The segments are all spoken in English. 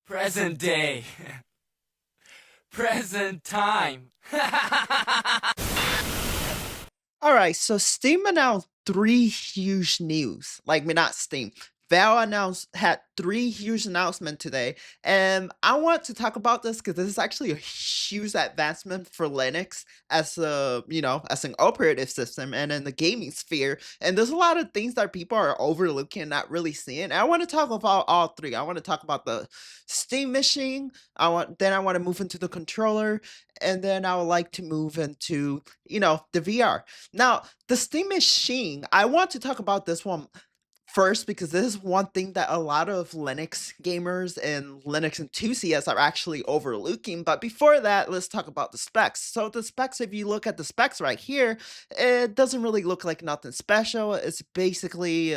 Present day. Present time. Alright, so Steam announced 3 huge news. Like, I mean, not Steam. Valve had 3 huge announcements today, and I want to talk about this because this is actually a huge advancement for Linux as as an operating system and in the gaming sphere. And there's a lot of things that people are overlooking and not really seeing. And I want to talk about all 3. I want to talk about the Steam machine. I want to move into the controller, and then I would like to move into the VR. Now, the Steam machine, I want to talk about this one first because this is one thing that a lot of Linux gamers and Linux enthusiasts are actually overlooking. But before that, let's talk about the specs. So the specs, if you look at the specs right here, it doesn't really look like nothing special. It's basically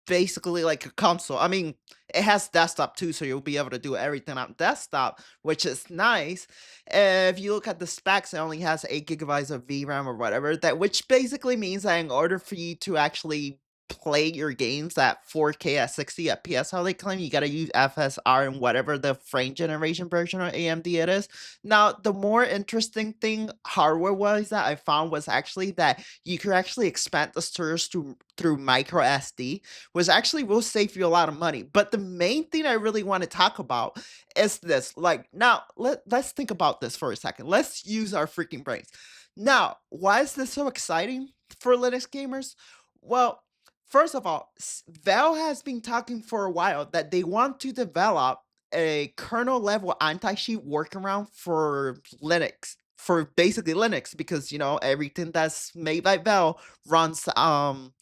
like a console. I mean, it has desktop too, so you'll be able to do everything on desktop, which is nice. If you look at the specs, it only has 8 gigabytes of VRAM or whatever, that which basically means that in order for you to actually play your games at 4K at 60 FPS, how they claim, you gotta use FSR and whatever the frame generation version of AMD it is. Now, the more interesting thing hardware-wise that I found was actually that you could actually expand the storage through micro SD, which actually will save you a lot of money. But the main thing I really want to talk about is this. Like, now, let's think about this for a second. Let's use our freaking brains. Now, why is this so exciting for Linux gamers? Well, first of all, Valve has been talking for a while that they want to develop a kernel-level anti-cheat workaround for Linux, for basically Linux, because everything that's made by Valve runs SteamOS,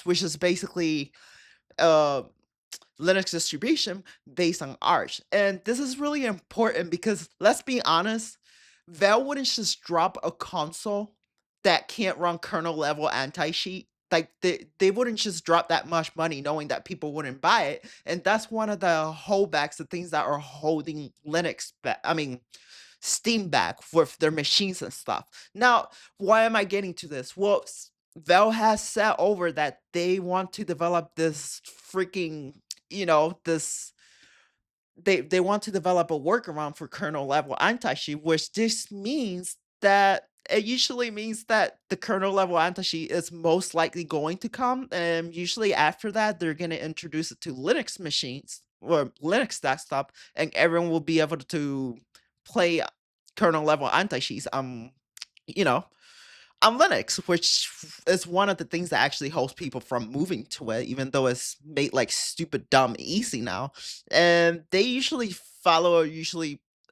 which is basically uh Linux distribution based on Arch. And this is really important because, let's be honest, Valve wouldn't just drop a console that can't run kernel level anti-cheat. Like, they wouldn't just drop that much money knowing that people wouldn't buy it. And that's one of the holdbacks, the things that are holding Linux back. I mean, Steam back with their machines and stuff. Now, why am I getting to this? Well, Valve has said over that they want to develop this freaking, this they want to develop a workaround for kernel level anti-cheat, which this means that it usually means that the kernel level anti-cheat is most likely going to come, and usually after that they're going to introduce it to Linux machines or Linux desktop, and everyone will be able to play kernel level anti-cheats you know on Linux, which is one of the things that actually holds people from moving to it, even though it's made like stupid dumb easy now. And they usually follow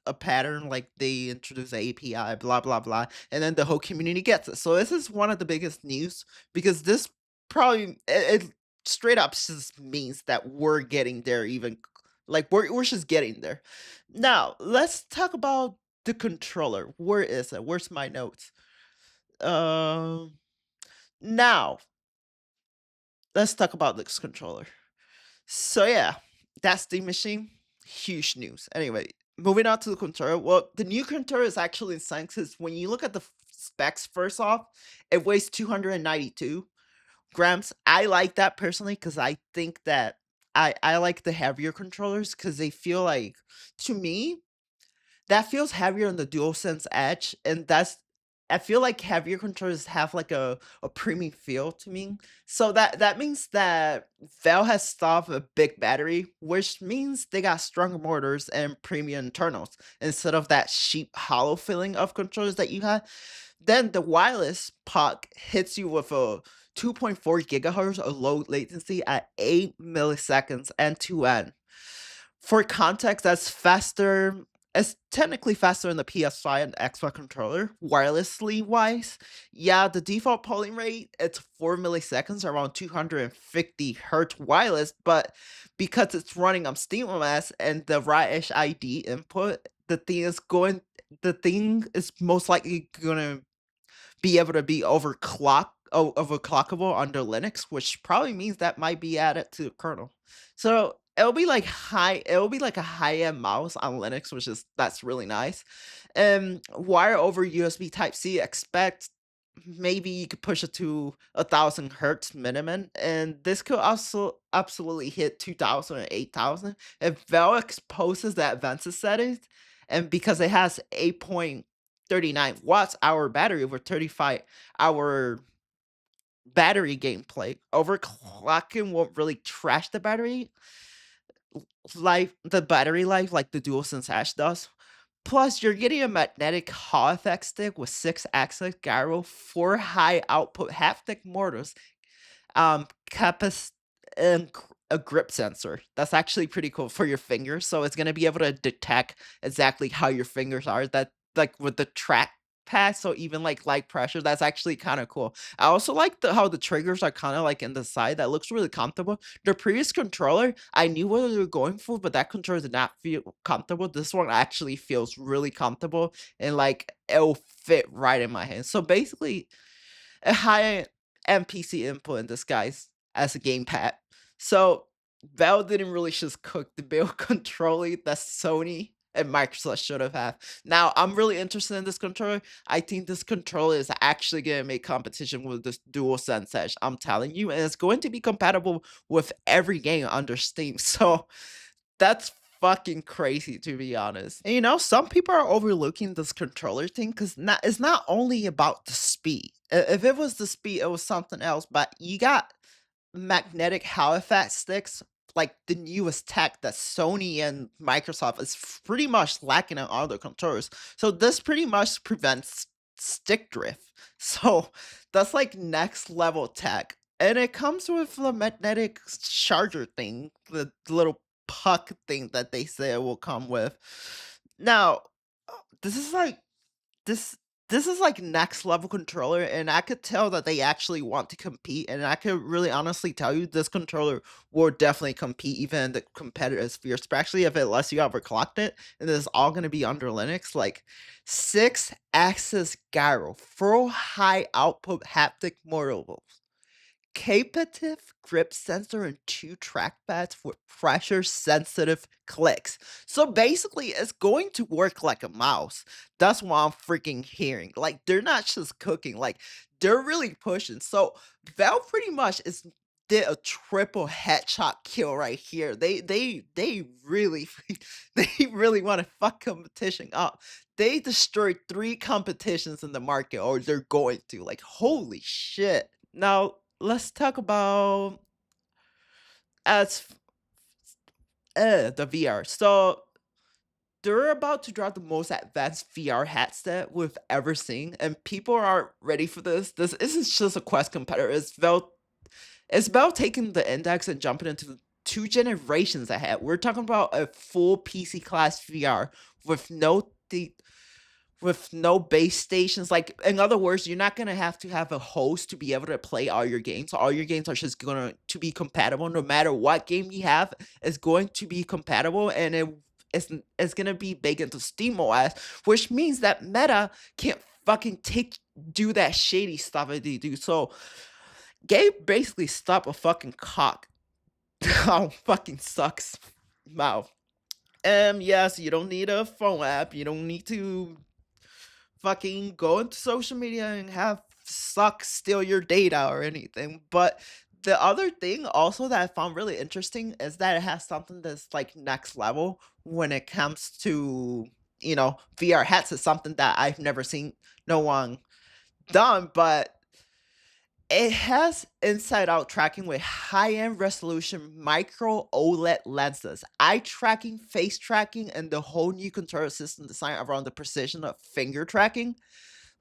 a pattern, like they introduce a API, blah blah blah, and then the whole community gets it. So this is one of the biggest news because this probably it straight up just means that we're getting there, even like we're just getting there. Now let's talk about the controller. Where is it? Where's my notes? Um, Now let's talk about this controller. So yeah, that's the machine. Huge news. Anyway, moving on to the controller. Well, the new controller is actually insane because when you look at the specs, first off, it weighs 292 grams. I like that personally because I think that I like the heavier controllers because they feel like, to me, that feels heavier on the DualSense Edge, and I feel like heavier controllers have like a premium feel to me. So that means that Valve has stuff a big battery, which means they got stronger motors and premium internals instead of that cheap hollow feeling of controllers that you had. Then the wireless puck hits you with a 2.4 gigahertz of low latency at 8 milliseconds end-to-end. For context, that's faster. It's technically faster in the PS5 and Xbox controller, wirelessly wise. Yeah, the default polling rate, it's 4 milliseconds, around 250 hertz wireless, but because it's running on SteamOS and the right ID input, the thing is most likely gonna be able to be overclockable under Linux, which probably means that might be added to the kernel. So it'll be like a high-end mouse on Linux, which is that's really nice. And wire over USB Type C, expect maybe you could push it to 1,000 hertz minimum, and this could also absolutely hit 2,000 or 8,000 if Vel exposes the advanced settings, and because it has 8.39 watts hour battery over 35-hour battery gameplay, overclocking won't really trash the battery life like the DualSense Edge does. Plus, you're getting a magnetic Hall effect stick with 6-axis gyro, 4 high output haptic motors, capac and a grip sensor. That's actually pretty cool for your fingers, so it's gonna be able to detect exactly how your fingers are, that like, with the track pad, so even, like, light pressure, that's actually kinda cool. I also like how the triggers are kinda, like, in the side, that looks really comfortable. The previous controller, I knew what they were going for, but that controller did not feel comfortable. This one actually feels really comfortable, and, like, it'll fit right in my hand. So, basically a high MPC input in disguise as a gamepad. So Valve didn't really just cook the bill controlling that Sony and Microsoft should have had. Now I'm really interested in this controller. I think this controller is actually gonna make competition with this DualSense Edge. I'm telling you, and it's going to be compatible with every game under Steam. So that's fucking crazy, to be honest. And, some people are overlooking this controller thing because it's not only about the speed. If it was the speed, it was something else. But you got magnetic Halifax sticks, like the newest tech that Sony and Microsoft is pretty much lacking on other controllers. So this pretty much prevents stick drift. So that's like next level tech. And it comes with the magnetic charger thing, the little puck thing that they say it will come with. Now, this is like this this is like next level controller, and I could tell that they actually want to compete, and I could really honestly tell you this controller will definitely compete even in the competitive sphere, especially if it lets you overclock it, and it's all gonna be under Linux. Like 6-axis gyro, full high output haptic motor, capacitive grip sensor and 2 trackpads for pressure sensitive clicks. So basically, it's going to work like a mouse. That's what I'm freaking hearing. Like, they're not just cooking, like, they're really pushing. So Valve pretty much is did a triple headshot kill right here. They really they really want to fuck competition up. They destroyed 3 competitions in the market, or they're going to. Like, holy shit. Now, let's talk about as the VR. So they're about to drop the most advanced VR headset we've ever seen, and people are ready for this. This isn't just a Quest competitor. It's about taking the index and jumping into 2 generations ahead. We're talking about a full PC class VR with no base stations. Like, in other words, you're not gonna have to have a host to be able to play all your games. All your games are just going to be compatible. No matter what game you have, it's going to be compatible, and it's gonna be baked into SteamOS, which means that Meta can't fucking do that shady stuff that they do. So Gabe basically stopped a fucking cock. Oh, fucking sucks mouth. Yes, you don't need a phone app. You don't need to fucking go into social media and have suck steal your data or anything. But the other thing also that I found really interesting is that it has something that's like next level when it comes to, VR headsets, something that I've never seen no one done, but it has inside out tracking with high end resolution micro OLED lenses, eye tracking, face tracking, and the whole new control system designed around the precision of finger tracking.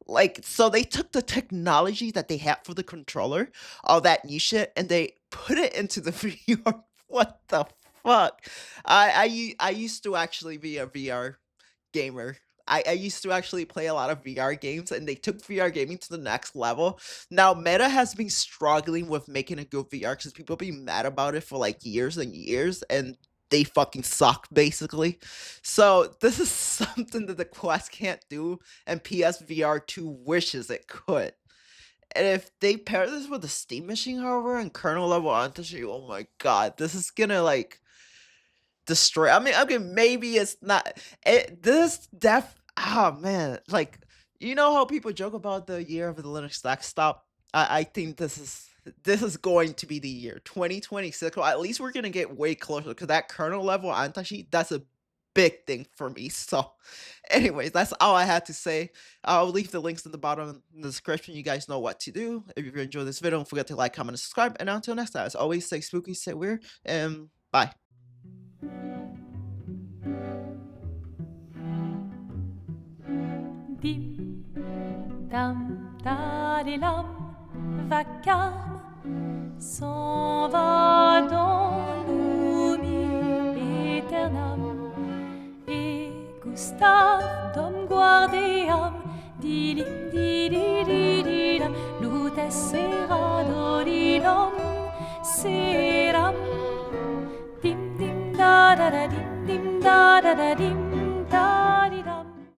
Like, so they took the technology that they had for the controller, all that new shit, and they put it into the VR. What the fuck? I used to actually be a VR gamer. I used to actually play a lot of VR games, and they took VR gaming to the next level. Now, Meta has been struggling with making a good VR because people have been mad about it for like years and years, and they fucking suck, basically. So, this is something that the Quest can't do, and PSVR 2 wishes it could. And if they pair this with the Steam Machine, however, and kernel-level architecture, oh my god, this is gonna, like, destroy. I mean, okay, maybe it's not. This def. Oh man, like You know how people joke about the year of the Linux desktop? I think this is going to be the year 2026. Or at least we're gonna get way closer because that kernel level anti-cheat, that's a big thing for me. So, anyways, that's all I had to say. I'll leave the links in the bottom in the description. You guys know what to do. If you enjoyed this video, don't forget to like, comment, and subscribe. And until next time, as always, stay spooky, stay weird, and bye. Dim, dam, dadilam, vacarme s'en va dans l'oubli éternam. Et Gustave, dom guardeam, dilim, didididilam, lutes sera dodilom, seram. Dim, dim, da da da, dim, dim, da da da, dim.